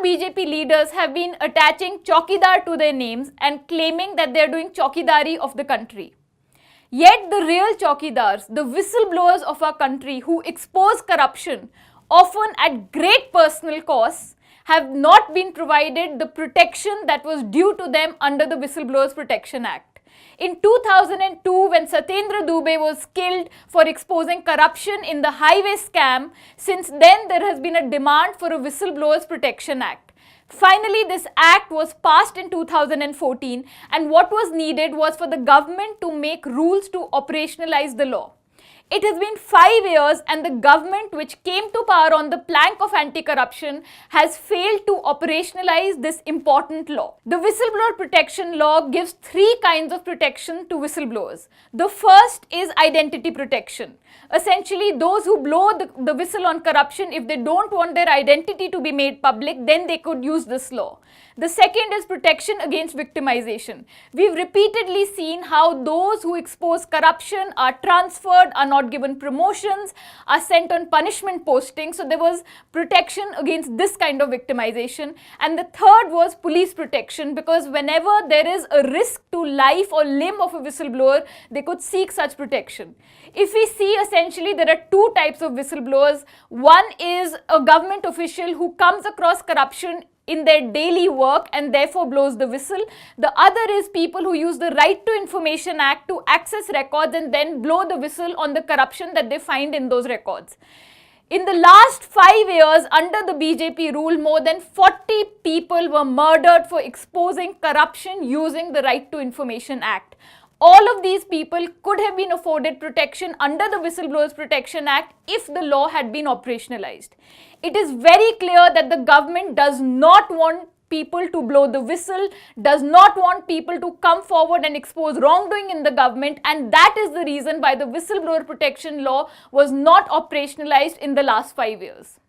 BJP leaders have been attaching Chaukidar to their names and claiming that they are doing Chaukidari of the country. Yet the real Chaukidars, the whistleblowers of our country who expose corruption, often at great personal costs, have not been provided the protection that was due to them under the Whistleblowers Protection Act. In 2002, when Satyendra Dubey was killed for exposing corruption in the highway scam, since then there has been a demand for a Whistleblowers Protection Act. Finally, this act was passed in 2014, and what was needed was for the government to make rules to operationalize the law. It has been 5 years and the government which came to power on the plank of anti-corruption has failed to operationalize this important law. The Whistleblower Protection Law gives 3 kinds of protection to whistleblowers. The first is identity protection. Essentially, those who blow the whistle on corruption, if they don't want their identity to be made public, then they could use this law. The second is protection against victimization. We've repeatedly seen how those who expose corruption are transferred, are not given promotions, are sent on punishment postings. So there was protection against this kind of victimization. And the third was police protection, because whenever there is a risk to life or limb of a whistleblower, they could seek such protection. If we see, essentially there are 2 types of whistleblowers. One is a government official who comes across corruption in their daily work and therefore blows the whistle. The other is people who use the Right to Information Act to access records and then blow the whistle on the corruption that they find in those records. In the last 5 years, under the BJP rule, more than 40 people were murdered for exposing corruption using the Right to Information Act. All of these people could have been afforded protection under the Whistleblowers Protection Act if the law had been operationalized. It is very clear that the government does not want people to blow the whistle, does not want people to come forward and expose wrongdoing in the government, and that is the reason why the Whistleblower Protection Law was not operationalized in the last 5 years.